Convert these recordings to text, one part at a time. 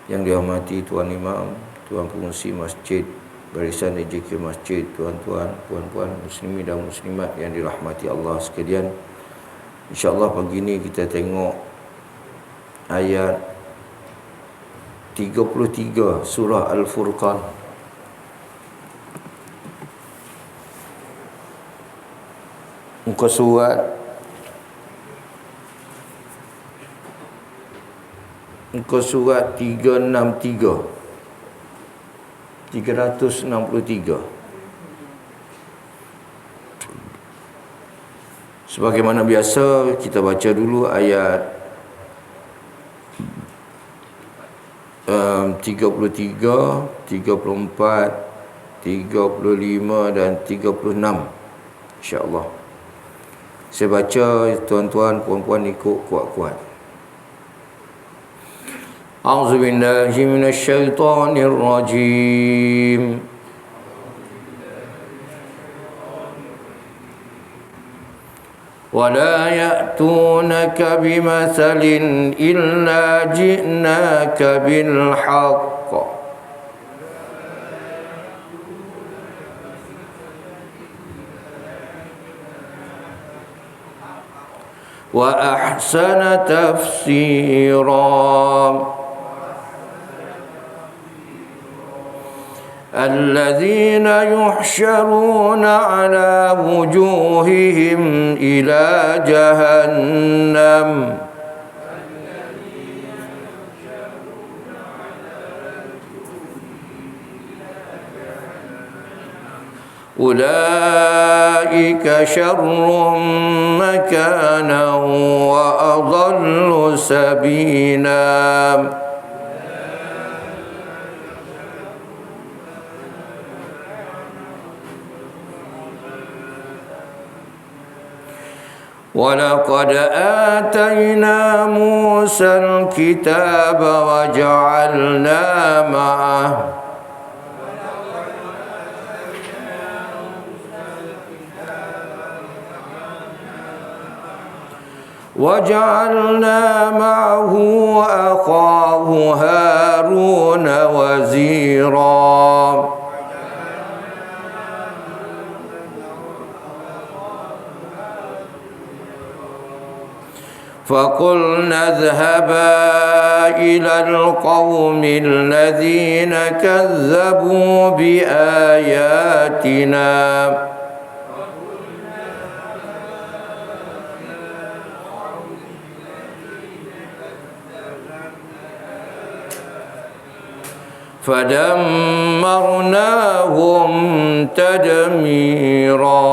Yang dihormati Tuan Imam, Tuan Pengurusi Masjid, Barisan EJK Masjid, tuan-tuan, puan-puan, muslimin dan muslimat yang dirahmati Allah sekalian. InsyaAllah pagi ni kita tengok ayat 33 surah Al-Furqan. Muka surat 363. Sebagaimana biasa, kita baca dulu ayat 33, 34, 35 dan 36, insya-Allah. Saya baca, tuan-tuan, puan-puan ikut kuat-kuat. A'udzubillahi minasyaitonirrajim. ولا يأتونك بمثل إلا جئناك بالحق وأحسن تفسيرا الذين يحشرون على وجوههم إلى جهنم أولئك شر مكانا وأضل سبيلا وَلَقَدْ آتَيْنَا مُوسَى الْكِتَابَ وَجَعَلْنَا مَعَهُ أَخَاهُ هَارُونَ وَزِيرًا فَقُلْنَا اذْهَبَا إِلَى الْقَوْمِ الَّذِينَ كَذَّبُوا بِآيَاتِنَا فَدَمَّرْنَاهُمْ تَدْمِيرًا.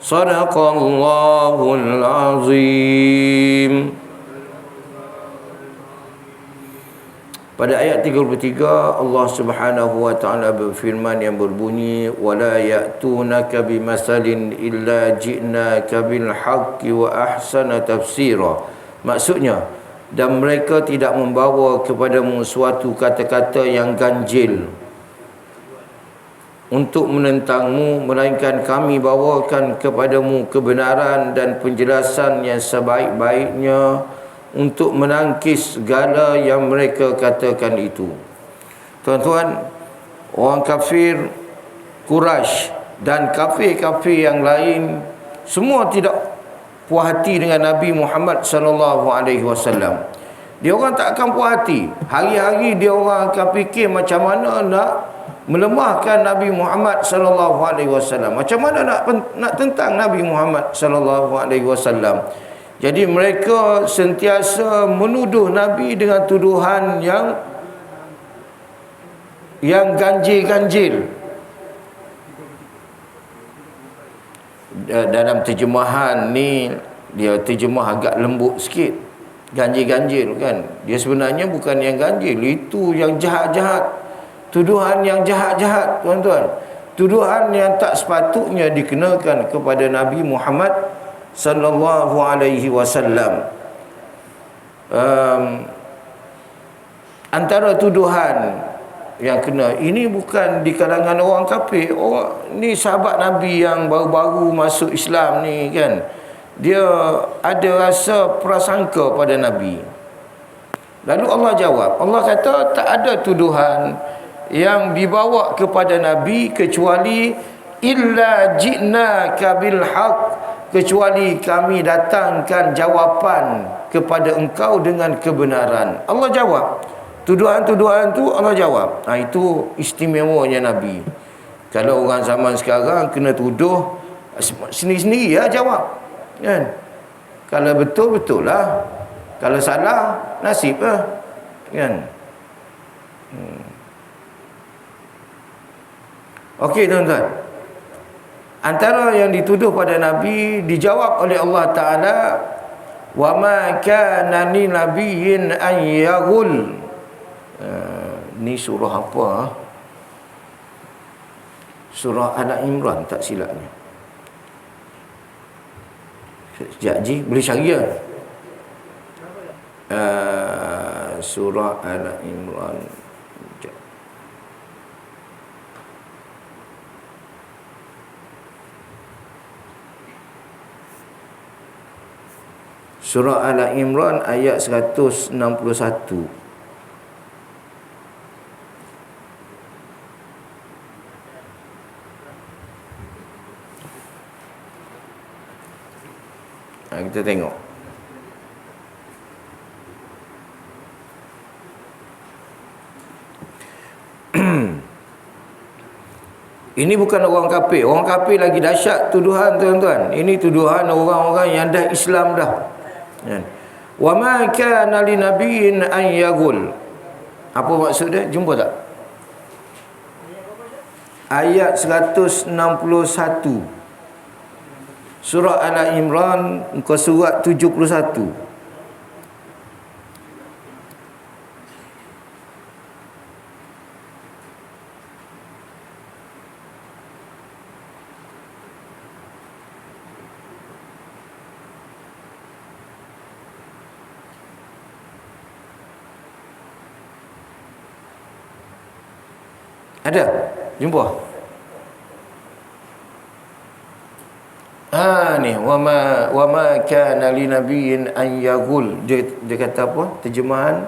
Sadaqallahul azim. Pada ayat 33 Allah Subhanahu wa taala berfirman yang berbunyi wala ya'tunaka bimasalin illa ji'naka bil haqqi wa ahsana tafsira. Maksudnya, dan mereka tidak membawa kepadamu suatu kata-kata yang ganjil untuk menentangmu, melainkan kami bawakan kepadamu kebenaran dan penjelasan yang sebaik-baiknya untuk menangkis segala yang mereka katakan itu. Tuan-tuan, orang kafir Quraisy dan kafir-kafir yang lain semua tidak puas hati dengan Nabi Muhammad sallallahu alaihi wasallam. Dia orang tak akan puas hati. Hari-hari dia orang akan fikir macam mana nak melemahkan Nabi Muhammad sallallahu alaihi wasallam. Macam mana nak tentang Nabi Muhammad sallallahu alaihi wasallam. Jadi mereka sentiasa menuduh Nabi dengan tuduhan yang ganjil-ganjil. Dalam terjemahan ni dia terjemah agak lembut sikit. Ganjil-ganjil kan. Dia sebenarnya bukan yang ganjil, itu yang jahat-jahat. Tuduhan yang jahat-jahat, tuan-tuan. Tuduhan yang tak sepatutnya dikenakan kepada Nabi Muhammad sallallahu alaihi wasallam. Antara tuduhan yang kena ini bukan di kalangan orang kafir. Orang ni sahabat Nabi yang baru-baru masuk Islam ni kan. dia ada rasa prasangka pada Nabi. Lalu Allah jawab. Allah kata tak ada tuduhan yang dibawa kepada Nabi kecuali illa ji'naka bil haq, kecuali kami datangkan jawapan kepada engkau dengan kebenaran. Allah jawab. Tuduhan-tuduhan tu Allah jawab. Itu istimewanya Nabi. Kalau orang zaman sekarang kena tuduh, sendiri-sendiri ya jawab. Kan? Kalau betul, betul lah. Kalau salah, nasib lah. Kan? Okey tuan-tuan. Antara yang dituduh pada Nabi dijawab oleh Allah Ta'ala, wa ma kana li nabiyyin an yaghul. Ni surah apa? Surah Al-Imran tak silapnya. Sekejap Ji, boleh cari ya? Surah Al-Imran. Surah Al-Imran ayat 161. Kita tengok. Ini bukan orang kafir. Orang kafir lagi dahsyat tuduhan tuan-tuan. Ini tuduhan orang-orang yang dah Islam dah. Wa ma kana li nabiyyin an yaghul. Apa maksud dia? Jumpa tak? Ayat 161. Surah Al-Imran muka surat 71. Ada? Jumpa? Ni wa ma kana li nabiyyin an yaghul. Dia kata apa? Terjemahan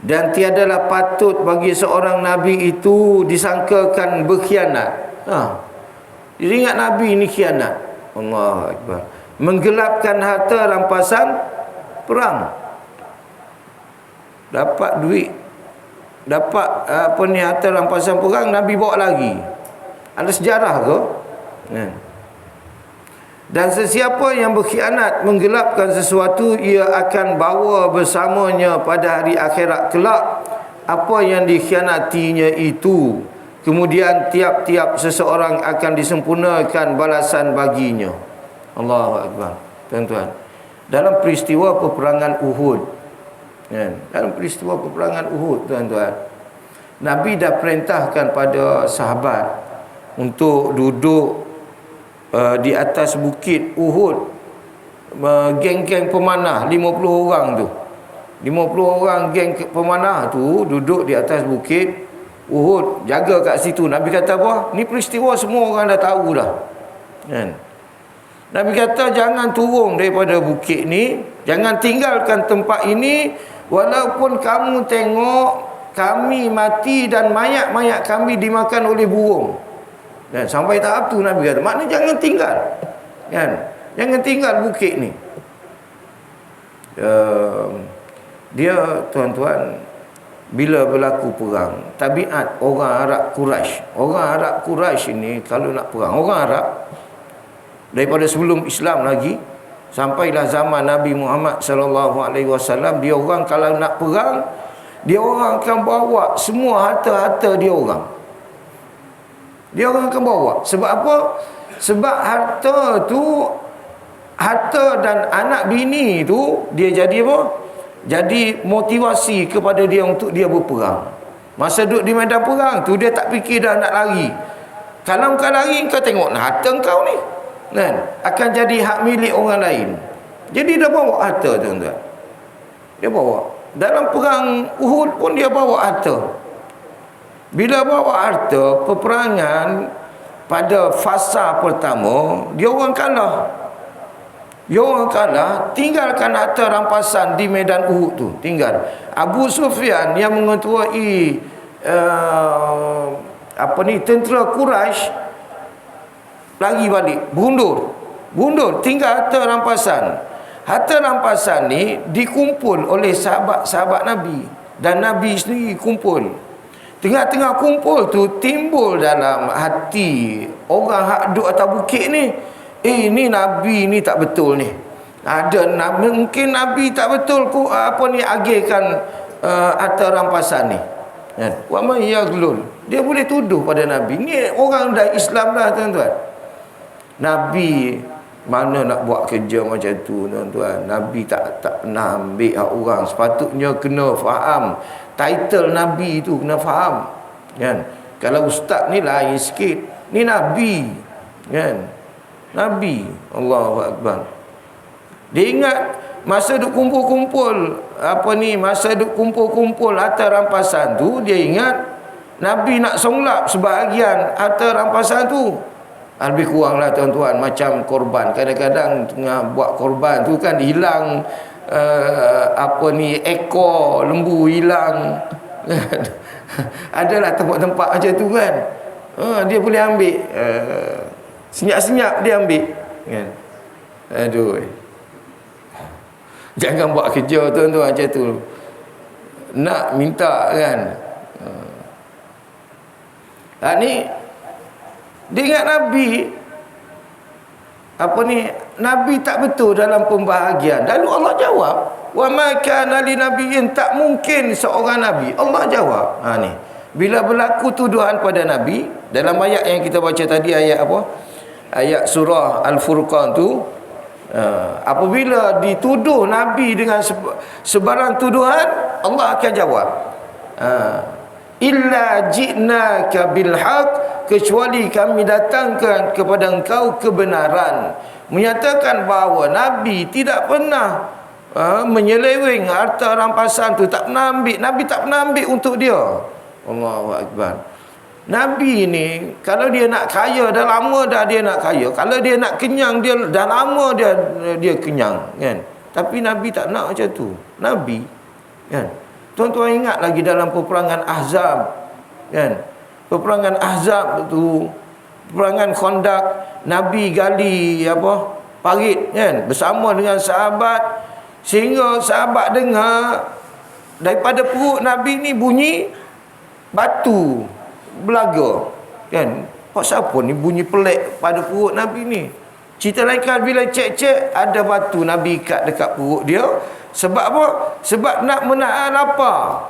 dan tiadalah patut bagi seorang nabi itu disangkakan berkhianat. Dia ingat nabi ini khianat. Allahu akbar. Menggelapkan harta rampasan perang. Dapat duit, dapat harta rampasan perang, Nabi bawa lagi. Ada sejarah ke? Dan sesiapa yang berkhianat menggelapkan sesuatu, ia akan bawa bersamanya pada hari akhirat kelak apa yang dikhianatinya itu. Kemudian tiap-tiap seseorang akan disempurnakan balasan baginya. Allahu akbar. Tuan-tuan, dalam peristiwa peperangan Uhud, dalam peristiwa peperangan Uhud, tuan-tuan, Nabi dah perintahkan pada sahabat untuk duduk di atas bukit Uhud, geng-geng pemanah 50 orang tu. 50 orang geng pemanah tu duduk di atas bukit Uhud, jaga kat situ. Nabi kata apa? Ni peristiwa semua orang dah tahu dah. Nabi kata jangan turun daripada bukit ni, jangan tinggalkan tempat ini walaupun kamu tengok kami mati dan mayat-mayat kami dimakan oleh burung. Dan sampai tahap tu Nabi kata, maknanya jangan tinggal. Jangan tinggal bukit ni. Dia tuan-tuan, bila berlaku perang, tabiat orang Arab Quraisy. Orang Arab Quraisy ini kalau nak perang, orang Arab daripada sebelum Islam lagi sampailah zaman Nabi Muhammad sallallahu alaihi wasallam, dia orang kalau nak perang, dia orang akan bawa semua harta-harta dia orang. Dia orang akan bawa. Sebab apa? Sebab harta tu, harta dan anak bini tu, dia jadi apa? Jadi motivasi kepada dia untuk dia berperang. Masa duduk di medan perang tu, dia tak fikir dah nak lari. Kalau kau lari, kau tengok harta kau ni, akan jadi hak milik orang lain. Jadi dia bawa harta, tuan-tuan. Dia bawa. Dalam perang Uhud pun dia bawa harta. Bila bawa harta, peperangan pada fasa pertama, dia orang kalah. Dia orang kalah, tinggalkan harta rampasan di medan Uhud tu. Tinggal. Abu Sufyan yang mengetuai tentera Quraisy lagi balik, bundur, tinggal harta rampasan. Harta rampasan ni dikumpul oleh sahabat-sahabat Nabi, dan Nabi sendiri kumpul. Tengah-tengah kumpul tu timbul dalam hati orang hak duduk atas bukit ni, ni Nabi ni tak betul ni. Mungkin Nabi tak betul agihkan harta rampasan ni. Wa may yaghlul. Dia boleh tuduh pada Nabi. Ni orang dah Islam dah, tuan-tuan. Nabi mana nak buat kerja macam tu, tuan-tuan. Nabi tak pernah ambil hak orang. Sepatutnya kena faham title Nabi tu, kena faham, kan? Kalau ustaz ni lain sikit, ni Nabi, kan? Nabi, Allahu Akbar. Dia ingat masa duk kumpul-kumpul masa duk kumpul-kumpul harta rampasan tu, dia ingat Nabi nak songlap sebahagian harta rampasan tu. Lebih kuranglah, tuan-tuan, macam korban. Kadang-kadang tengah buat korban tu kan hilang ekor lembu hilang. Adalah tempat-tempat macam tu kan. Dia boleh ambil, senyap-senyap dia ambil, kan? Aduh, jangan buat kerja, tuan-tuan, macam tu. Nak minta, kan? Ni dia ingat Nabi Nabi tak betul dalam pembahagian. Lalu Allah jawab, wa ma kana li nabiyyin, tak mungkin seorang nabi. Allah jawab. Ni bila berlaku tuduhan pada Nabi dalam ayat yang kita baca tadi, ayat ayat surah Al-Furqan tu, apabila dituduh Nabi dengan sebarang tuduhan, Allah akan jawab, illa ji'naka bil haq, kecuali kami datangkan kepada engkau kebenaran. Menyatakan bahawa Nabi tidak pernah menyeleweng harta rampasan tu, tak pernah ambil. Nabi tak pernah ambil untuk dia. Allahu Akbar. Nabi ni kalau dia nak kaya, dah lama dah dia nak kaya. Kalau dia nak kenyang, dia dah lama dia kenyang, kan? Tapi Nabi tak nak macam tu. Nabi, kan? Tuan-tuan ingat lagi dalam peperangan Ahzab, kan? Peperangan Ahzab tu, peperangan Khandaq, Nabi gali parit, kan, bersama dengan sahabat, sehingga sahabat dengar daripada perut Nabi ni bunyi batu belaga, kan? Siapa ni bunyi pelik pada perut Nabi ni? Cerita lain kan, bila cek-cek ada batu Nabi ikat dekat perut dia. Sebab apa? Sebab nak menahan lapar.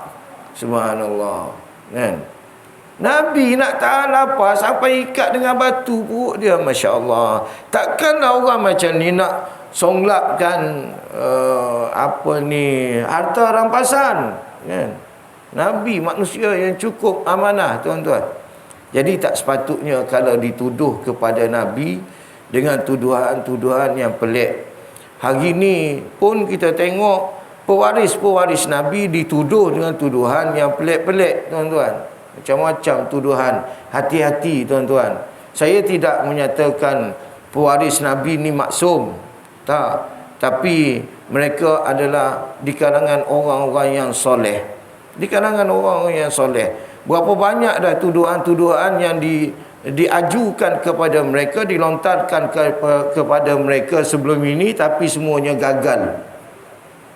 Subhanallah, kan? Nabi nak tahan lapar sampai ikat dengan batu perut dia. Masya Allah. Takkanlah orang macam ni nak songlapkan harta rampasan, kan? Nabi manusia yang cukup amanah, tuan-tuan. Jadi tak sepatutnya kalau dituduh kepada Nabi dengan tuduhan-tuduhan yang pelik. Hari ni pun kita tengok pewaris-pewaris Nabi dituduh dengan tuduhan yang pelik-pelik, tuan-tuan. Macam-macam tuduhan. Hati-hati, tuan-tuan. Saya tidak menyatakan pewaris Nabi ni maksum, tak. Tapi mereka adalah di kalangan orang-orang yang soleh. Di kalangan orang-orang yang soleh. Berapa banyak dah tuduhan-tuduhan yang diajukan kepada mereka, dilontarkan kepada mereka sebelum ini, tapi semuanya gagal.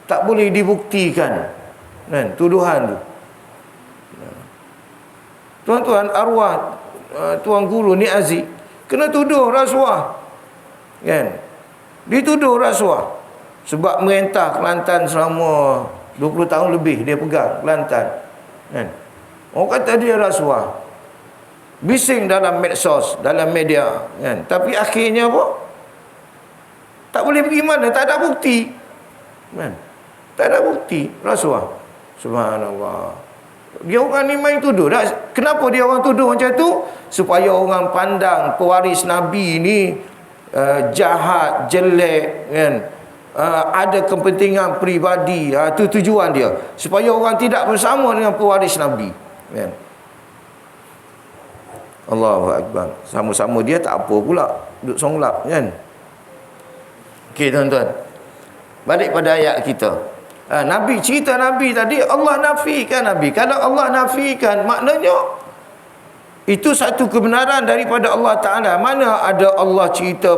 Tak boleh dibuktikan, kan, tuduhan tu. Tuan-tuan, arwah Tuan Guru Ni Aziz kena tuduh rasuah, kan? Dituduh rasuah sebab merentah Kelantan selama 20 tahun lebih. Dia pegang Kelantan, kan? Orang kata dia rasuah, bising dalam medsos, dalam media, kan? Tapi akhirnya apa? Tak boleh pergi mana, tak ada bukti, kan? Tak ada bukti rasuah. Subhanallah. Dia orang ni main tuduh. Kenapa dia orang tuduh macam tu? Supaya orang pandang pewaris Nabi ni jahat, jelek, kan? ada kepentingan peribadi. Itu tujuan dia, supaya orang tidak bersama dengan pewaris Nabi, kan? Allahu Akbar. Sama-sama dia tak apa pula duduk solat, kan? Okey tuan-tuan, balik pada ayat kita. Nabi, cerita Nabi tadi, Allah nafikan Nabi. Kalau Allah nafikan, maknanya itu satu kebenaran daripada Allah Ta'ala. Mana ada Allah cerita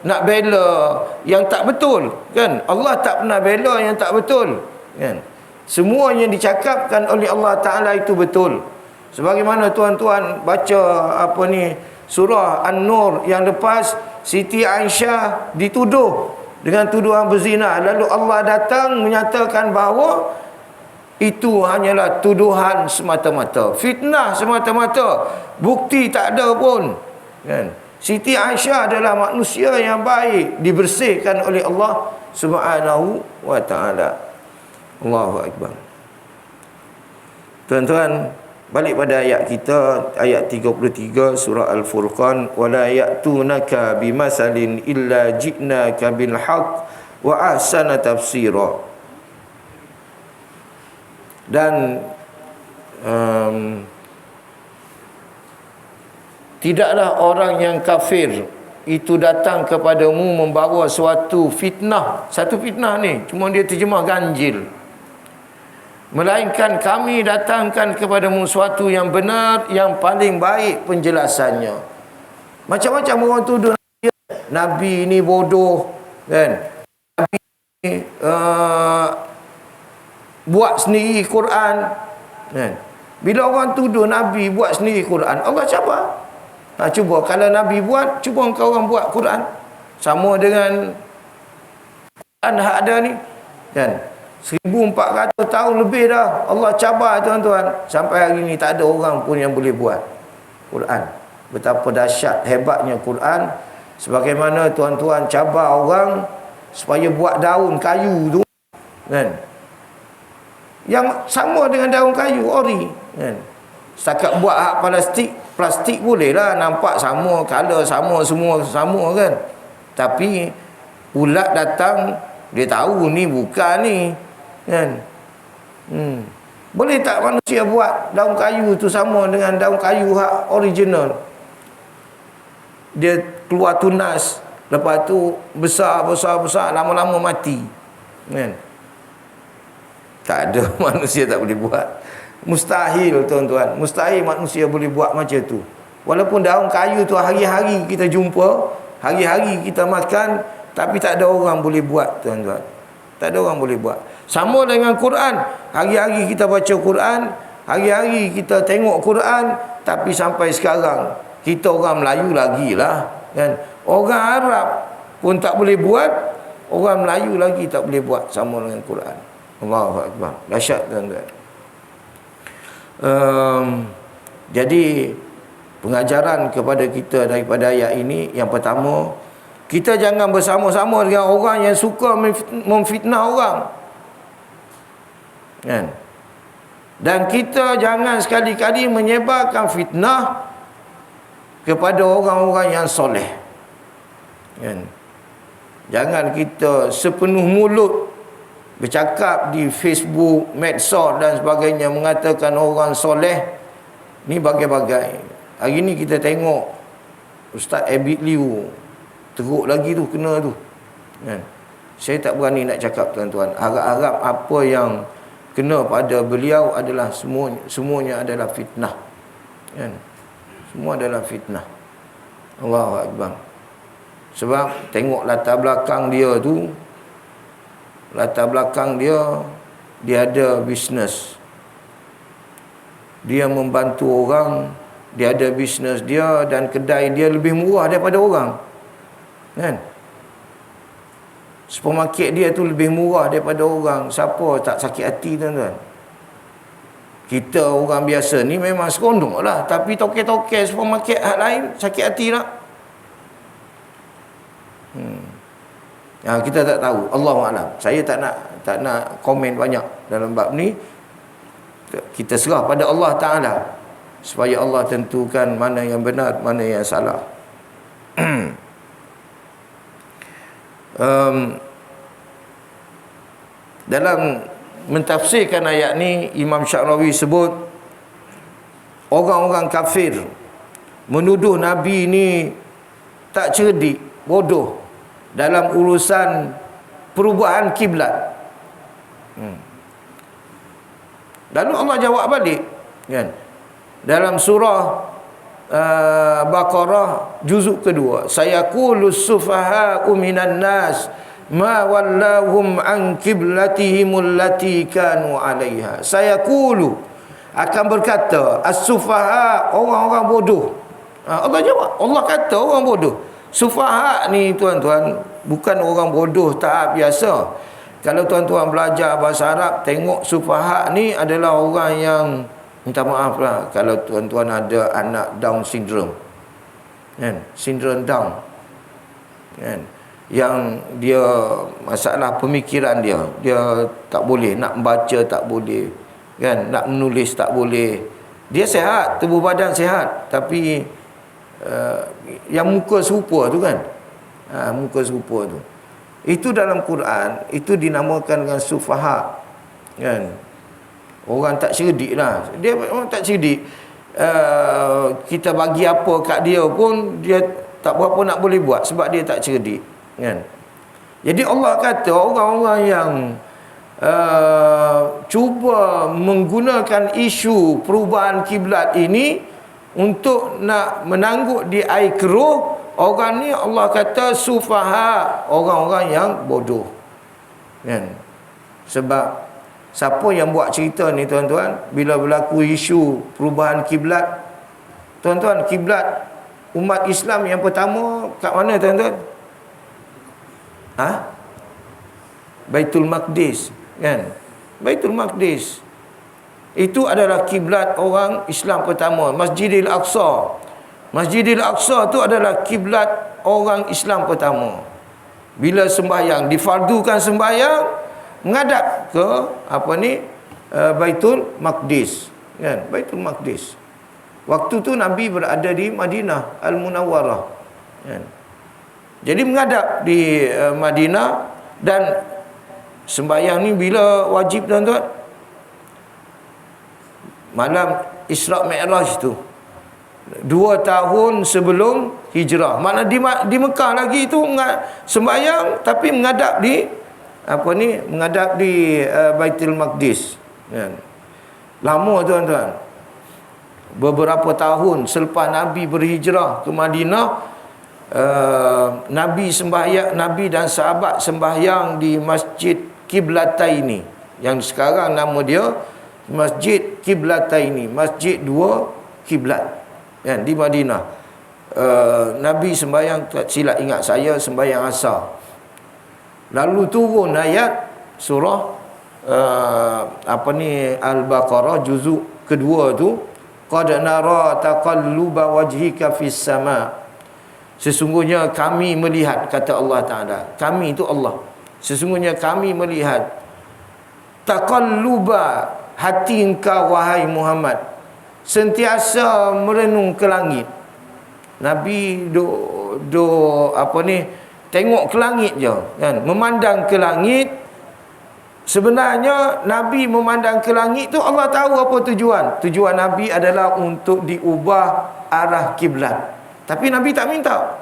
nak bela yang tak betul, kan? Allah tak pernah bela yang tak betul, kan? Semua yang dicakapkan oleh Allah Ta'ala itu betul. Sebagaimana tuan-tuan baca surah An-Nur yang lepas, Siti Aisyah dituduh dengan tuduhan berzina, lalu Allah datang menyatakan bahawa itu hanyalah tuduhan semata-mata, fitnah semata-mata, bukti tak ada pun, kan? Siti Aisyah adalah manusia yang baik, dibersihkan oleh Allah Subhanahu wa ta'ala. Allahu Akbar. Tuan-tuan, balik pada ayat kita, ayat 33 surah Al-Furqan, wala ya'tunaka bimasalin illa ji'naka bil haqq wa ahsana tafsira. Dan tidaklah orang yang kafir itu datang kepadamu membawa suatu fitnah. Satu fitnah ni cuma dia terjemah ganjil, melainkan kami datangkan kepadamu suatu yang benar, yang paling baik penjelasannya. Macam-macam orang tuduh Nabi ni bodoh, kan? Nabi ni buat sendiri Quran, kan? Bila orang tuduh Nabi buat sendiri Quran, Allah cabar. Cuba kalau Nabi buat, cuba engkau orang buat Quran sama dengan Quran hak ada ni, kan? 1400 tahun lebih dah Allah cabar, tuan-tuan. Sampai hari ni tak ada orang pun yang boleh buat Quran. Betapa dahsyat hebatnya Quran. Sebagaimana tuan-tuan cabar orang supaya buat daun kayu tu, kan? Yang sama dengan daun kayu ori, kan? Setakat buat hak plastik boleh lah, nampak sama, color sama, semua sama, kan? Tapi ulat datang, dia tahu ni bukan ni, kan? Boleh tak manusia buat daun kayu tu sama dengan daun kayu hak original? Dia keluar tunas, lepas tu besar, lama-lama mati, kan? Tak ada manusia tak boleh buat. Mustahil, tuan-tuan. Mustahil manusia boleh buat macam tu. Walaupun daun kayu tu hari-hari kita jumpa, hari-hari kita makan, tapi tak ada orang boleh buat, tuan-tuan. Tak ada orang boleh buat. Sama dengan Quran. Hari-hari kita baca Quran, hari-hari kita tengok Quran, tapi sampai sekarang kita orang Melayu lagi lah, kan? Orang Arab pun tak boleh buat, orang Melayu lagi tak boleh buat sama dengan Quran. Allahu Akbar. Dahsyat, tuan-tuan. Jadi pengajaran kepada kita daripada ayat ini, yang pertama, kita jangan bersama-sama dengan orang yang suka memfitnah orang, kan? Dan kita jangan sekali-kali menyebarkan fitnah kepada orang-orang yang soleh, kan? Jangan kita sepenuh mulut bercakap di Facebook, medsos dan sebagainya, mengatakan orang soleh ni bagai-bagai. Hari ni kita tengok Ustaz Abid Liu teruk lagi tu, kena tu, kan? Saya tak berani nak cakap, tuan-tuan. Harap-harap apa yang kena pada beliau adalah semuanya adalah fitnah, kan? Semua adalah fitnah. Allahu Akbar. Sebab tengok latar belakang dia tu, latar belakang dia ada bisnes, dia membantu orang, dia ada bisnes dia, dan kedai dia lebih murah daripada orang, kan? Supermarket dia tu lebih murah daripada orang. Siapa tak sakit hati, tuan-tuan? Kita orang biasa ni memang seronok lah, tapi toke-toke supermarket hak lain sakit hati tak? Kita tak tahu. Allahuakbar. Saya tak nak komen banyak dalam bab ni. Kita serah pada Allah Ta'ala, supaya Allah tentukan mana yang benar, mana yang salah. dalam mentafsirkan ayat ni, Imam Syarawi sebut orang-orang kafir menuduh Nabi ni tak cerdik, bodoh dalam urusan perubahan kiblat. Lalu Allah jawab balik, kan? Dalam surah Baqarah juzuk kedua, sayaqulus sufaha'u minan nas ma wallahum an qiblatihim allati kanu 'alaiha. Sayaqulu, akan berkata, as-sufaha, orang-orang bodoh. Allah jawab, Allah kata orang bodoh. Sufaha ni tuan-tuan bukan orang bodoh tahap biasa. Kalau tuan-tuan belajar bahasa Arab, tengok sufaha ni adalah orang yang, minta maaf lah kalau tuan-tuan ada anak Down syndrome, kan? Sindrom Down, kan? Yang dia masalah pemikiran dia tak boleh nak membaca, tak boleh, kan? Nak menulis tak boleh. Dia sihat, tubuh badan sihat, tapi yang muka serupa tu, kan? Muka serupa tu, itu dalam Quran itu dinamakan dengan sufaha, kan? Orang tak cerdik lah. Dia orang tak cerdik. Kita bagi apa kat dia pun dia tak berapa nak boleh buat, sebab dia tak cerdik, kan? Jadi Allah kata orang-orang yang cuba menggunakan isu perubahan kiblat ini untuk nak menangguk di air keruh, orang ni Allah kata sufaha, orang-orang yang bodoh, kan? Sebab siapa yang buat cerita ni tuan-tuan, bila berlaku isu perubahan kiblat, tuan-tuan, kiblat umat Islam yang pertama kat mana tuan-tuan? Baitul Maqdis, kan? Baitul Maqdis itu adalah kiblat orang Islam pertama. Masjidil Aqsa, Masjidil Aqsa tu adalah kiblat orang Islam pertama. Bila sembahyang, difardukan sembahyang, menghadap ke Baitul Maqdis, kan? Baitul Maqdis. Waktu tu Nabi berada di Madinah Al-Munawwarah, kan? Jadi menghadap di Madinah. Dan sembahyang ni bila wajib tuan-tuan? Malam Isra' Mi'raj tu, 2 tahun sebelum hijrah. Mana di Mekah lagi tu sembahyang, tapi menghadap di menghadap di Baitul Maqdis, kan? Lama tuan-tuan. Beberapa tahun selepas Nabi berhijrah ke Madinah, Nabi dan sahabat sembahyang di Masjid Qiblataini, yang sekarang nama dia Masjid Qiblataini, Masjid 2 kiblat, kan? Di Madinah. Nabi sembahyang, tak silap ingat saya, sembahyang asar. Lalu turun ayat surah Al-Baqarah juzuk kedua tu, qad nara taqalluba wajhika fis sama. Sesungguhnya kami melihat, kata Allah Ta'ala, kami itu Allah, sesungguhnya kami melihat taqalluba, hati engkau wahai Muhammad sentiasa merenung ke langit. Nabi tengok ke langit je, kan? Memandang ke langit. Sebenarnya Nabi memandang ke langit tu, Allah tahu apa tujuan. Tujuan Nabi adalah untuk diubah arah kiblat. Tapi Nabi tak minta.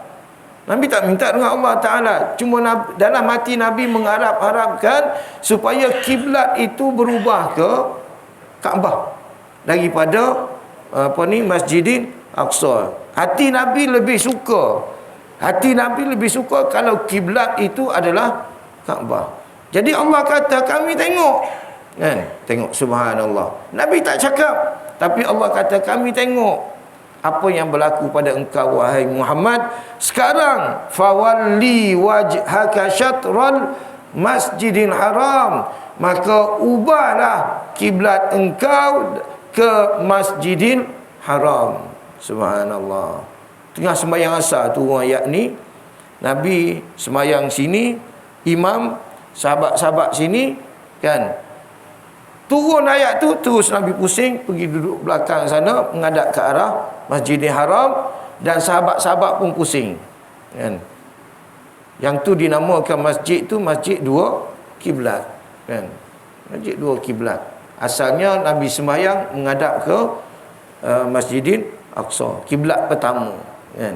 Nabi tak minta dengan Allah Ta'ala. Cuma dalam hati Nabi mengharapkan supaya kiblat itu berubah ke Kaabah daripada Masjidil Aqsa. Hati Nabi lebih suka kalau kiblat itu adalah Kaabah. Jadi Allah kata kami tengok, kan? Tengok, subhanallah. Nabi tak cakap, tapi Allah kata kami tengok apa yang berlaku pada engkau wahai Muhammad. Sekarang fawalli wajhaka syatral Masjidil Haram, maka ubahlah kiblat engkau ke Masjidil Haram. Subhanallah. Tengah sembahyang asar tu ayat ni, Nabi sembahyang sini, imam, sahabat-sahabat sini, kan? Turun ayat tu, terus Nabi pusing, pergi duduk belakang sana, menghadap ke arah Masjidil Haram, dan sahabat-sahabat pun pusing, kan? Yang tu dinamakan masjid tu Masjid 2 Kiblat. kan. Masjid dua kiblat. Asalnya Nabi sembahyang menghadap ke Masjidil Aqsa, kiblat pertama, kan.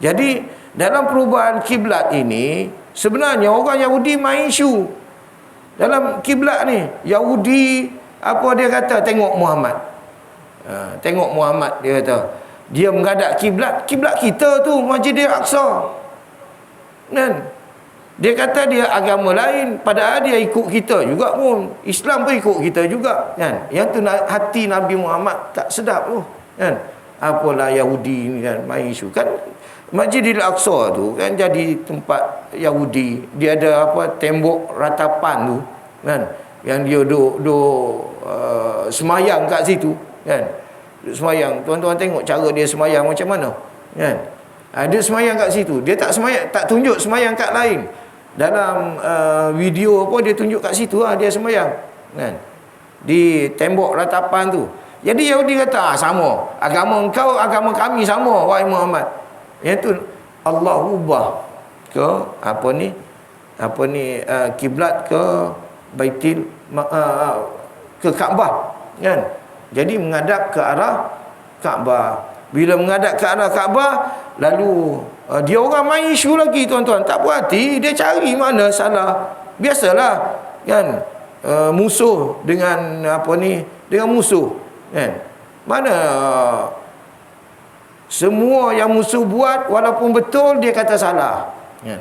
Jadi dalam perubahan kiblat ini sebenarnya orang Yahudi main isu dalam kiblat ni. Yahudi apa dia kata, tengok Muhammad. Tengok Muhammad, dia kata dia menghadap kiblat kita tu Masjidil Aqsa, kan. Dia kata dia agama lain, padahal dia ikut kita juga pun. Islam pun ikut kita juga, kan. Yang tu hati Nabi Muhammad tak sedap tu, kan. Apalah Yahudi ni, kan, main isu. Kan Masjidil Aqsa tu kan jadi tempat Yahudi. Dia ada apa, tembok ratapan tu, kan, yang dia duk semayang kat situ, kan. Duk semayang. Tuan-tuan tengok cara dia semayang macam mana, kan. Dia semayang kat situ. Dia tak semayang, tak tunjuk semayang kat lain. Dalam video apa dia tunjuk kat situ dia sembahyang, kan, di tembok ratapan tu. Jadi Yahudi kata sama, agama engkau agama kami sama, wahai Muhammad. Iaitu Allah ubah ke kiblat ke Baitul ke Kaabah, kan. Jadi menghadap ke arah Kaabah. Bila menghadap ke arah Kaabah, lalu dia orang main isu lagi, tuan-tuan. Tak puas hati, dia cari mana salah. Biasalah, kan, musuh dengan dengan musuh, kan. Mana semua yang musuh buat walaupun betul dia kata salah, kan.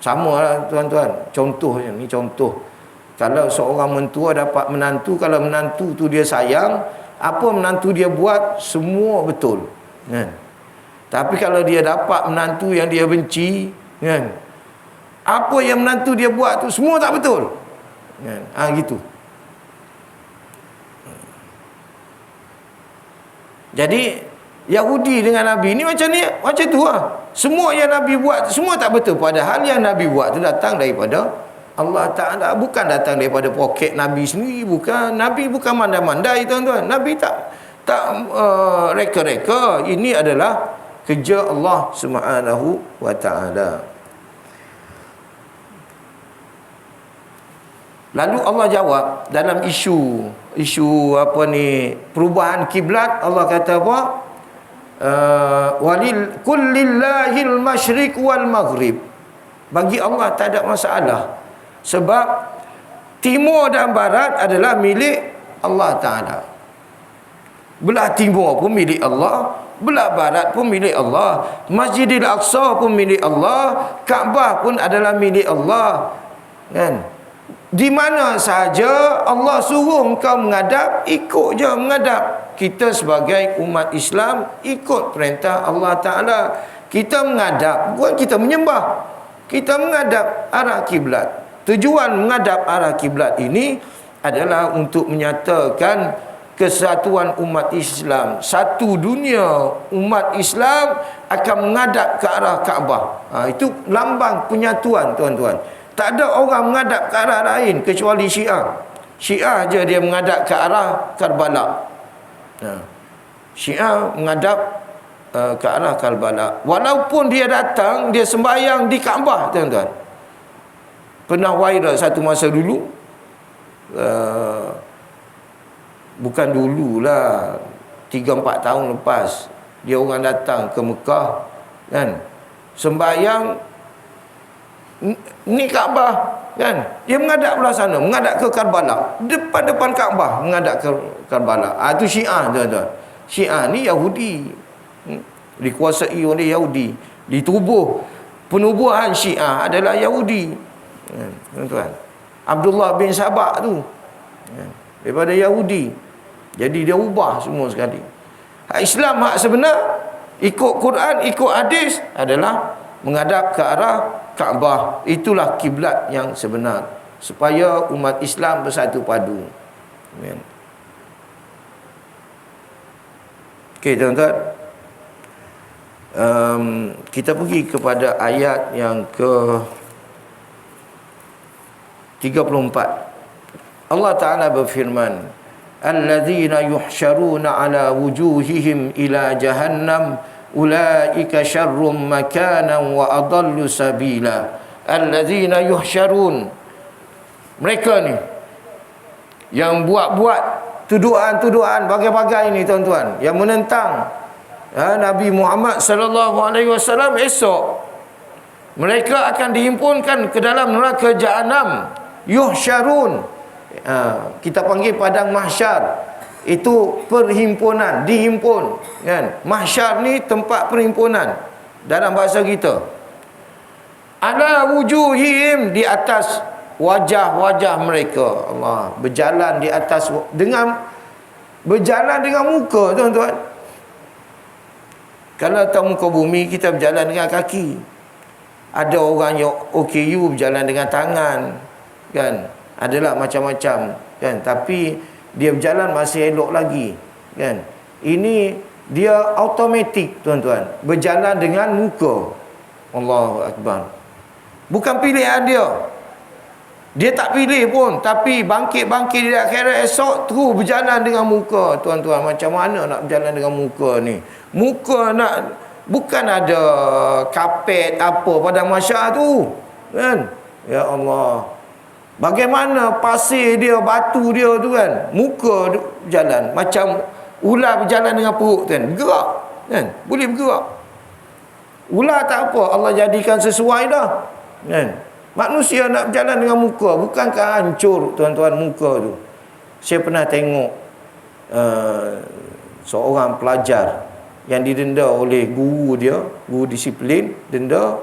Sama lah, tuan-tuan. Contohnya ni contoh. Kalau seorang mentua dapat menantu, kalau menantu tu dia sayang, apa menantu dia buat semua betul, kan. Tapi kalau dia dapat menantu yang dia benci, kan, apa yang menantu dia buat tu semua tak betul, kan. Gitu. Jadi Yahudi dengan Nabi ni macam ni, macam tu lah. Semua yang Nabi buat semua tak betul, padahal yang Nabi buat tu datang daripada Allah Ta'ala, bukan datang daripada poket Nabi sendiri. Bukan. Nabi bukan mandai-mandai, tuan-tuan. Nabi tak reka-reka. Ini adalah kerja Allah Subhanahu wa Ta'ala. Lalu Allah jawab dalam isu perubahan kiblat. Allah kata apa? Kullillahil masyriq wal maghrib. Bagi Allah tak ada masalah, sebab timur dan barat adalah milik Allah Ta'ala. Belah timur pun milik Allah, belah barat pun milik Allah, Masjidil Aqsa pun milik Allah, Kaabah pun adalah milik Allah, kan. Di mana saja Allah suruh engkau menghadap, ikut je menghadap. Kita sebagai umat Islam ikut perintah Allah Ta'ala. Kita menghadap, bukan kita menyembah. Kita menghadap arah kiblat. Tujuan menghadap arah kiblat ini adalah untuk menyatakan kesatuan umat Islam. Satu dunia umat Islam akan menghadap ke arah Kaabah. Itu lambang penyatuan, tuan-tuan. Tak ada orang menghadap ke arah lain kecuali Syiah. Syiah je dia menghadap ke arah Karbala. Syiah menghadap ke arah Karbala. Walaupun dia datang, dia sembahyang di Kaabah, tuan-tuan. Pernah viral satu masa dulu, bukan dululah, 3-4 tahun lepas, dia orang datang ke Mekah, kan, sembahyang ni Kaabah, kan. Dia menghadap belah sana, menghadap ke Karbala, depan Kaabah, menghadap ke Karbala. Itu Syiah, tuan-tuan. Syiah ni Yahudi, dikuasai oleh Yahudi. Penubuhan Syiah adalah Yahudi, tuan-tuan. Abdullah bin Sabah tu daripada Yahudi. Jadi dia ubah semua sekali. Islam hak sebenar, ikut Quran, ikut hadis, adalah menghadap ke arah Kaabah. Itulah kiblat yang sebenar, supaya umat Islam bersatu padu. Amin. Okey, tuan-tuan, kita pergi kepada ayat yang ke 34. Allah Ta'ala berfirman, alladzina yuhsyaruna ala wujuhihim ila jahannam ulaika syarrum makanan wa adallu sabila. Alladzina yuhsyarun, Mereka ni yang buat-buat tuduhan-tuduhan bagai-bagai ni tuan-tuan, yang menentang Nabi Muhammad sallallahu alaihi wasallam, esok mereka akan dihimpunkan ke dalam neraka Jahanam. Yuhsyarun, kita panggil padang mahsyar, itu perhimpunan, dihimpun kan. Mahsyar ni tempat perhimpunan dalam bahasa kita. Ala wujuhim, di atas wajah-wajah mereka. Allah berjalan di atas, berjalan dengan muka tuan-tuan. Kalau atas muka bumi kita berjalan dengan kaki. Ada orang yang OKU berjalan dengan tangan kan. Adalah macam-macam kan, tapi dia berjalan masih elok lagi kan. Ini dia automatik tuan-tuan, berjalan dengan muka. Allahu Akbar. Bukan pilihan dia. Dia tak pilih pun, tapi bangkit-bangkit di akhirat esok terus berjalan dengan muka tuan-tuan. Macam mana nak berjalan dengan muka ni? Muka nak, bukan ada kapet apa pada mahsyar tu kan. Ya Allah, bagaimana pasir dia, batu dia tu kan, muka berjalan macam ular berjalan dengan perut kan, bergerak kan, boleh bergerak. Ular tak apa, Allah jadikan sesuai dah kan. Manusia nak berjalan dengan muka, bukankah hancur tuan-tuan muka tu? Saya pernah tengok seorang pelajar yang didenda oleh guru dia, guru disiplin, denda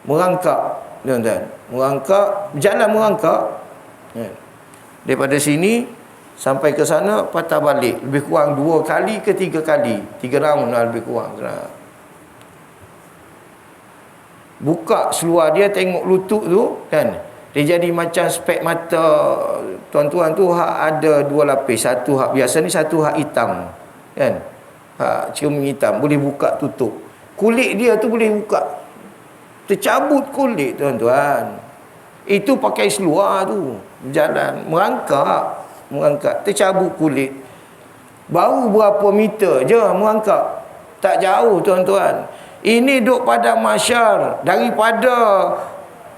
merangkak tuan-tuan, merangkak, berjalan merangkak daripada sini sampai ke sana, patah balik, lebih kurang 2 kali ke 3 kali, 3 round lah lebih kurang. Buka seluar dia, tengok lutut tu kan, dia jadi macam spek mata tuan-tuan tu, ada 2 lapis, satu hak biasa ni, satu hak hitam kan, hak cermin hitam, boleh buka tutup. Kulit dia tu boleh buka, tercabut kulit tuan-tuan. Itu pakai seluar tu, berjalan merangkak, tercabut kulit. Baru berapa meter je merangkak, tak jauh tuan-tuan. Ini duduk pada mahsyar, daripada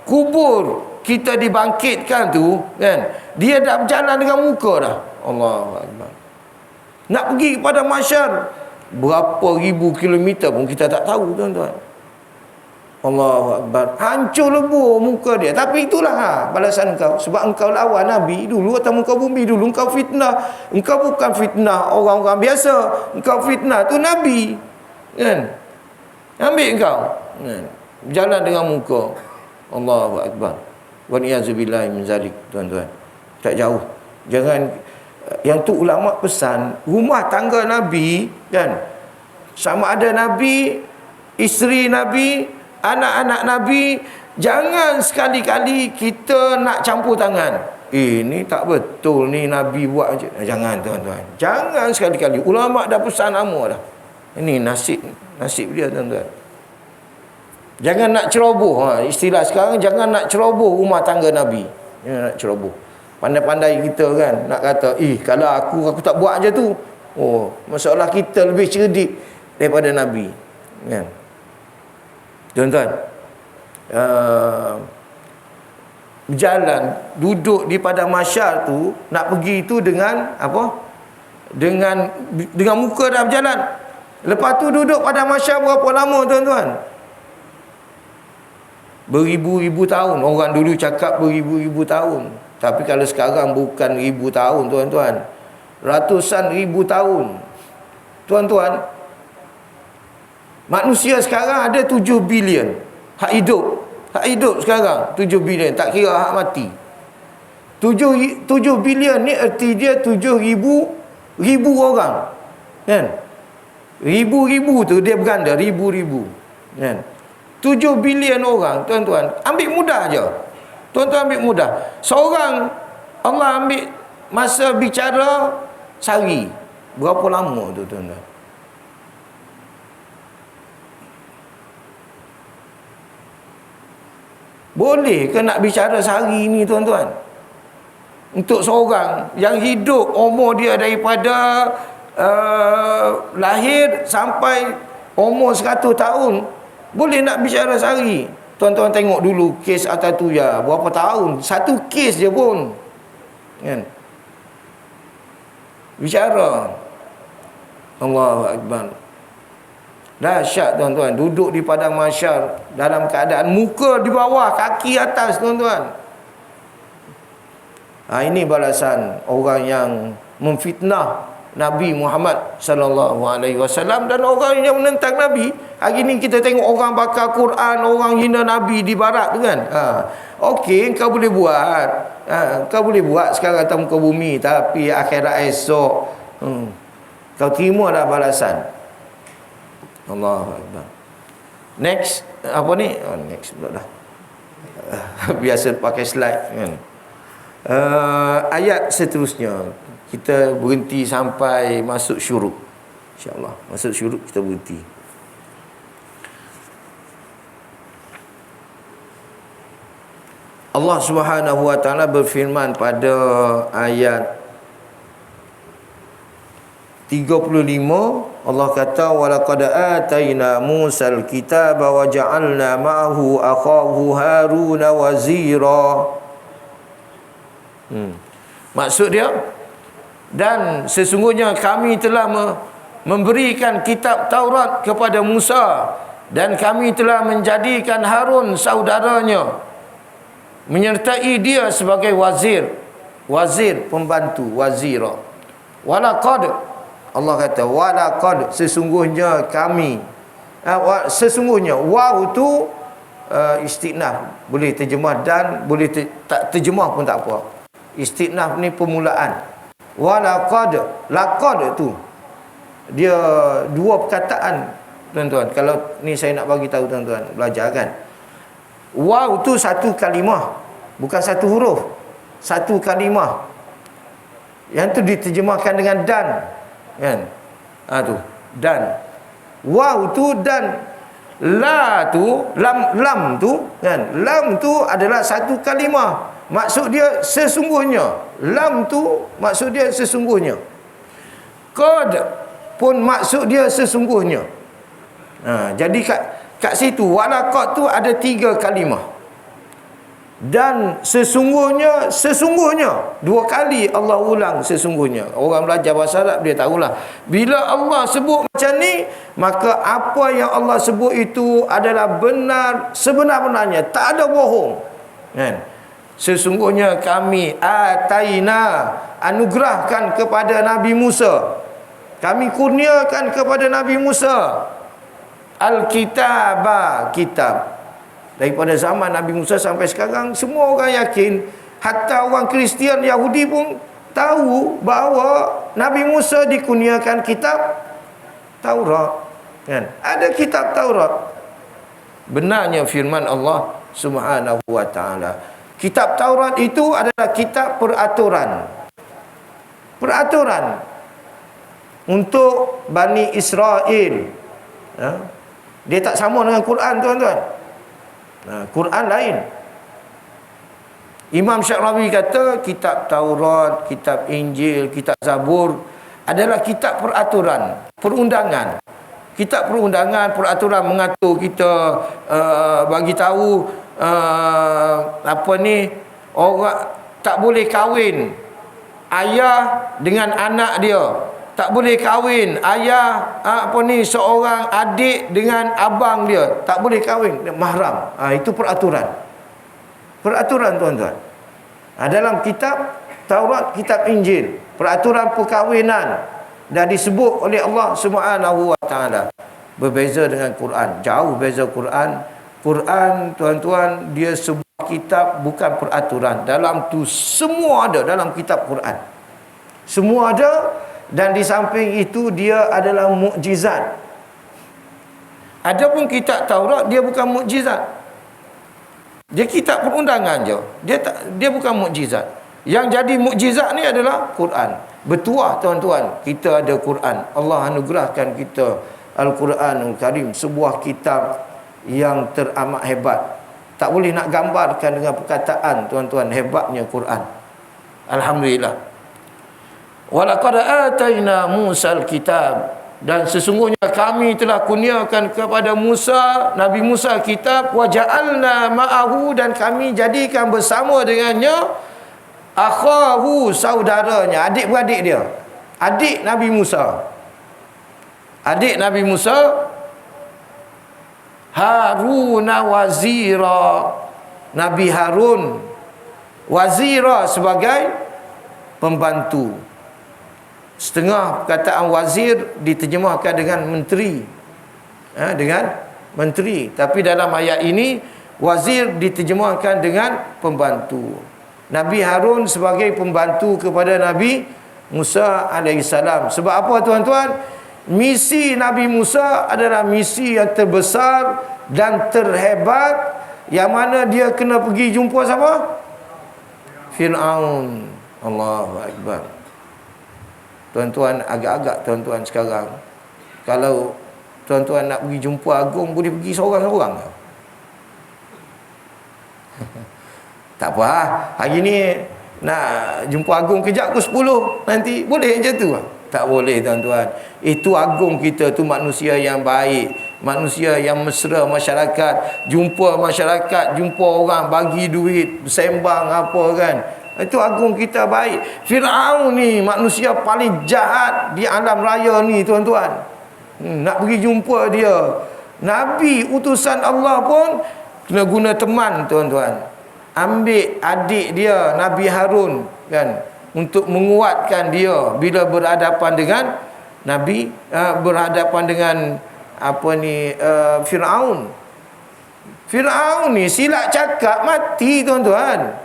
kubur kita dibangkitkan tu kan, dia dah berjalan dengan muka dah. Allahu Akbar. Nak pergi kepada mahsyar berapa ribu kilometer pun kita tak tahu tuan-tuan. Allahu Akbar. Hancur lebur muka dia. Tapi itulah balasan engkau. Sebab engkau lawan Nabi dulu atas muka bumi dulu. Engkau fitnah. Engkau bukan fitnah orang-orang biasa. Engkau fitnah tu Nabi kan. Ambil engkau kan, berjalan dengan muka. Allahu Akbar. Wa ni'azubillahi min zalik tuan-tuan. Tak jauh. Jangan, yang tu ulama pesan, rumah tangga Nabi kan, sama ada Nabi, isteri Nabi, anak-anak Nabi, jangan sekali-kali kita nak campur tangan. Ini tak betul ni Nabi buat je. Jangan tuan-tuan. Jangan sekali-kali. Ulama dah pesan lama dah. Ini nasib dia tuan-tuan. Jangan nak ceroboh. Istilah sekarang, jangan nak ceroboh rumah tangga Nabi. Jangan nak ceroboh. Pandai-pandai kita kan nak kata, kalau aku tak buat je tu. Oh, masalah kita lebih cerdik daripada Nabi kan. Tuan-tuan, berjalan, duduk di padang mahsyar tu, nak pergi tu dengan apa? Dengan muka dah berjalan. Lepas tu duduk pada mahsyar berapa lama tuan-tuan? Beribu-ribu tahun. Orang dulu cakap beribu-ribu tahun. Tapi kalau sekarang bukan ribu tahun tuan-tuan, ratusan ribu tahun. Tuan-tuan, manusia sekarang ada 7 bilion hak hidup. Hak hidup sekarang 7 bilion, tak kira hak mati. 7 bilion ni erti dia 7,000 orang kan. Ribu-ribu tu dia berganda, ribu-ribu kan. 7 bilion orang tuan-tuan. Ambil mudah je tuan-tuan, ambil mudah. Seorang Allah ambil masa bicara sehari. Berapa lama tu tuan-tuan? Boleh ke nak bicara sehari ni tuan-tuan? Untuk seorang yang hidup umur dia daripada lahir sampai umur 100 tahun, boleh nak bicara sehari Tuan-tuan tengok dulu kes Atatürk berapa tahun, satu kes je pun, kan? Bicara Allahu Akbar. Dahsyat tuan-tuan, duduk di padang mahsyar dalam keadaan muka di bawah, kaki atas tuan-tuan. Ini balasan orang yang memfitnah Nabi Muhammad sallallahu alaihi wasallam dan orang yang menentang Nabi. Hari ni kita tengok orang bakar Quran, orang hina Nabi di barat tu kan. Okey, kau boleh buat. Kau boleh buat sekarang atas muka bumi, tapi akhirat esok kau terima dah balasan. Allahu Akbar. Next, apa ni? Next pula dah. Biasa pakai slide kan. Ayat seterusnya kita berhenti sampai masuk syuruk. InsyaAllah masuk syuruk kita berhenti. Allah Subhanahu wa taala berfirman pada ayat 35, Allah kata walaqad ataina Musal kitaba wa ja'alna ma'ahu akhahu Haruna wazira. Maksud dia, dan sesungguhnya kami telah memberikan kitab Taurat kepada Musa, dan kami telah menjadikan Harun saudaranya menyertai dia sebagai wazir. Wazir, pembantu, wazira. Walaqad, Allah kata walaqad, sesungguhnya kami, sesungguhnya, waw tu istinaf, boleh terjemah dan boleh tak terjemah pun tak apa. Istinaf ni permulaan. Walaqad, laqad tu dia dua perkataan tuan-tuan. Kalau ni saya nak bagi tahu tuan-tuan, belajar kan. Waw tu satu kalimah, bukan satu huruf, satu kalimah. Yang tu diterjemahkan dengan dan, kan? Tu dan. Waw tu dan. La tu, lam tu, kan? Lam tu adalah satu kalimah. Maksud dia sesungguhnya. Lam tu maksud dia sesungguhnya. Qad pun maksud dia sesungguhnya. Jadi kat situ walaqad tu ada tiga kalimah. Dan sesungguhnya, sesungguhnya dua kali Allah ulang sesungguhnya. Orang belajar bahasa Arab dia tahulah, bila Allah sebut macam ni, maka apa yang Allah sebut itu adalah benar sebenar-benarnya, tak ada bohong, kan? Sesungguhnya kami ataina, anugerahkan kepada Nabi Musa, kami kurniakan kepada Nabi Musa Al-Kitaba, kitab. Daripada zaman Nabi Musa sampai sekarang, semua orang yakin, hatta orang Kristian Yahudi pun tahu bahawa Nabi Musa dikurniakan kitab Taurat, kan? Ada kitab Taurat. Benarnya firman Allah Subhanahu wa taala. Kitab Taurat itu adalah kitab peraturan. Peraturan untuk Bani Israel. Dia tak sama dengan Quran, tuan-tuan. Quran lain. Imam Syarawi kata kitab Taurat, kitab Injil, kitab Zabur adalah kitab peraturan, perundangan. Kitab perundangan, peraturan mengatur kita, bagi tahu orang tak boleh kahwin ayah dengan anak dia, tak boleh kahwin ayah seorang adik dengan abang dia, tak boleh kahwin, mahram. Itu peraturan. Peraturan, tuan-tuan. Dalam kitab Taurat, kitab Injil, peraturan perkahwinan dan disebut oleh Allah Subhanahu wa taala. Berbeza dengan Quran, jauh beza Quran. Quran, tuan-tuan, dia sebuah kitab, bukan peraturan. Dalam tu semua ada dalam kitab Quran. Semua ada, dan di samping itu dia adalah mukjizat. Adapun kitab Taurat, dia bukan mukjizat. Dia kitab perundangan je. Dia bukan mukjizat. Yang jadi mukjizat ni adalah Quran. Bertuah, tuan-tuan, kita ada Quran. Allah anugerahkan kita Al-Quranul Karim, sebuah kitab yang teramat hebat. Tak boleh nak gambarkan dengan perkataan, tuan-tuan, hebatnya Quran. Alhamdulillah. Walaqad ataina Musal kitab. Dan sesungguhnya kami telah kurniakan kepada Musa, Nabi Musa kitab, wa ja'alna ma'ahu, dan kami jadikan bersama dengannya akhahu, saudaranya, adik-beradik dia. Adik Nabi Musa. Adik Nabi Musa, Haruna wazira. Nabi Harun wazira sebagai pembantu. Setengah perkataan wazir diterjemahkan dengan menteri, dengan menteri. Tapi dalam ayat ini wazir diterjemahkan dengan pembantu. Nabi Harun sebagai pembantu kepada Nabi Musa alaihissalam. Sebab apa tuan-tuan? Misi Nabi Musa adalah misi yang terbesar dan terhebat, yang mana dia kena pergi jumpa siapa? Fir'aun. Allahu Akbar. Tuan-tuan, agak-agak tuan-tuan sekarang, kalau tuan-tuan nak pergi jumpa Agung, boleh pergi seorang-seorang ke? Tak apa, hari ni nak jumpa Agung kejap pukul 10 nanti, boleh macam tu? Tak boleh tuan-tuan. Itu Agung kita tu manusia yang baik, manusia yang mesra masyarakat, jumpa masyarakat, jumpa orang, bagi duit, sembang apa kan. Itu Agung kita baik. Fir'aun ni manusia paling jahat di alam raya ni tuan-tuan. Nak pergi jumpa dia, Nabi utusan Allah pun kena guna teman tuan-tuan. Ambil adik dia Nabi Harun kan, untuk menguatkan dia bila berhadapan dengan Nabi, berhadapan dengan Fir'aun. Fir'aun ni silap cakap mati tuan-tuan.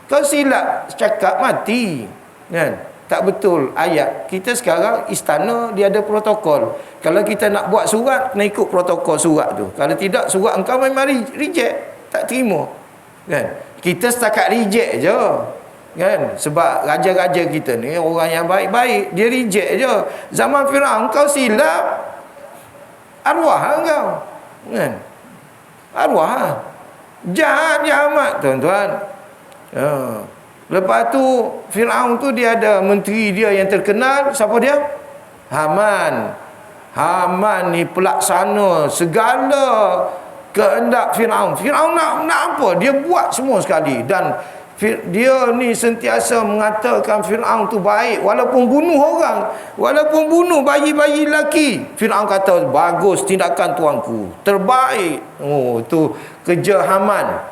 Kau silap cakap mati kan? Tak betul ayat. Kita sekarang istana dia ada protokol. Kalau kita nak buat surat, kena ikut protokol surat tu. Kalau tidak, surat engkau memang reject, tak terima kan. Kita setakat reject je kan, sebab raja-raja kita ni orang yang baik-baik, dia reject je. Zaman Firaun kau silap, arwah kau kan, arwah jahat amat tuan-tuan. Lepas tu Firaun tu dia ada menteri dia yang terkenal, siapa dia? Haman. Haman ni pelaksana segala kehendak Firaun. Firaun nak apa, dia buat semua sekali. Dan dia ni sentiasa mengatakan Firaun tu baik, walaupun bunuh orang, walaupun bunuh bayi-bayi lelaki, Firaun kata bagus tindakan tuanku, terbaik. Oh, tu kerja Haman.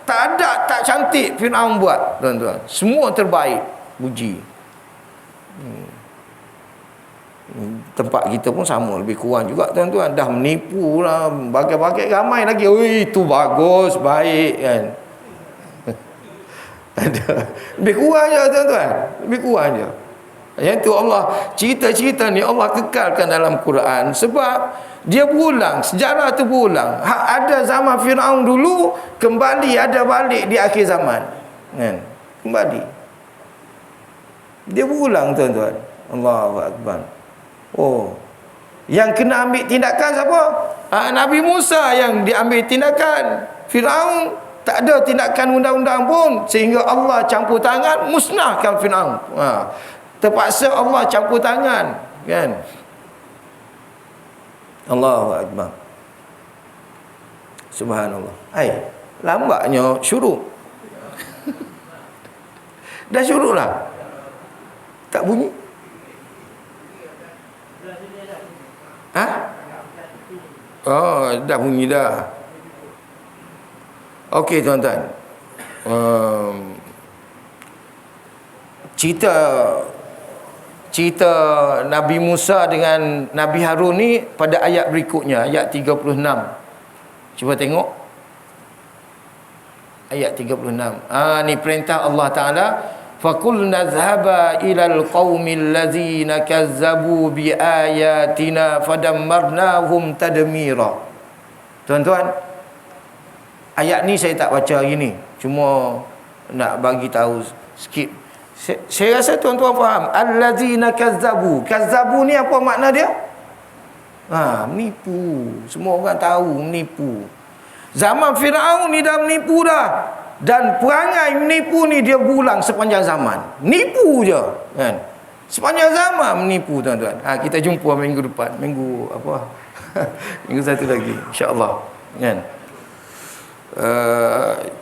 Tak ada tak cantik Firaun buat tuan-tuan, semua terbaik, puji. Tempat kita pun sama, lebih kurang juga tuan-tuan. Dah menipu lah, bagai-bagai ramai lagi. Oi, itu bagus, baik kan. Ada lebih kurang je tuan-tuan, lebih kurang je. Yang tu Allah, cerita-cerita ni Allah kekalkan dalam Quran sebab dia berulang, sejarah tu berulang. Ada zaman Firaun dulu, kembali ada balik di akhir zaman kan, kembali dia berulang tuan-tuan. Allahu Akbar. Oh, yang kena ambil tindakan siapa? Nabi Musa yang diambil tindakan. Firaun tak ada tindakan undang-undang pun, sehingga Allah campur tangan musnahkan Firaun. Terpaksa Allah campur tangan kan. Allahu Akbar. Subhanallah. Lambatnya syuruk. Dah syuruk lah, tak bunyi. Oh, dah bunyi dah. Okey tuan-tuan, cerita Nabi Musa dengan Nabi Harun ni pada ayat berikutnya, ayat 36. Cuba tengok ayat 36. Ni perintah Allah Taala, faqulna dhhaba ilal qaumil ladzina kazzabu biayatina fadammarnahum tadmira. Tuan-tuan, ayat ni saya tak baca hari ni, cuma nak bagi tahu sikit. Saya rasa tuan-tuan faham. Allazina kazzabu. Kazzabu ni apa makna dia? Menipu. Semua orang tahu menipu. Zaman Firaun ni dah menipu dah. Dan perangai menipu ni dia berulang sepanjang zaman. Nipu je kan. Sepanjang zaman menipu tuan-tuan. Kita jumpa minggu depan. Minggu apa? Minggu satu lagi, insya-Allah. Kan?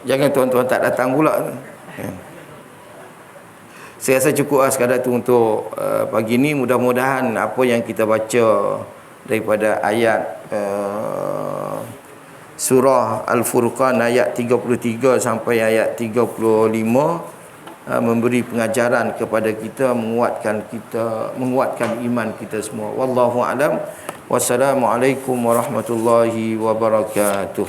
Jangan tuan-tuan tak datang pula. Kan? Saya rasa cukup sekadar tu untuk pagi ni. Mudah-mudahan apa yang kita baca daripada ayat surah Al-Furqan ayat 33 sampai ayat 35 memberi pengajaran kepada kita, menguatkan iman kita semua. Wallahu a'lam. Wassalamualaikum warahmatullahi wabarakatuh.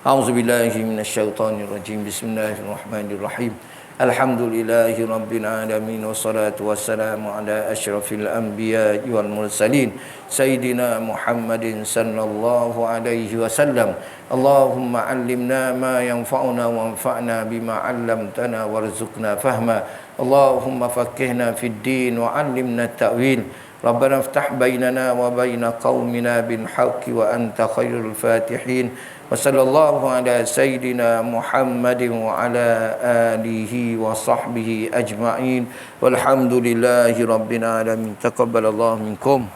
A'udzubillahi minasyaitonirrajim. Bismillahirrahmanirrahim. Alhamdulillahi rabbil alamin wassalatu wassalamu ala asyrafil anbiya'i wal mursalin sayyidina Muhammadin sallallahu alaihi wasallam. Allahumma 'allimna ma yanfa'una wanfa'na bima 'allamtana warzuqna fahma. Allahumma faqqihna fid din wa 'allimna at-ta'wil. Rabbana iftah bainana wa baina qaumina bil haqqi wa anta khairul fatihin. Wa sallallahu ala sayyidina Muhammadin wa ala alihi wa sahbihi ajma'in. Walhamdulillahi rabbil alamin. Taqabbalallahu minkum.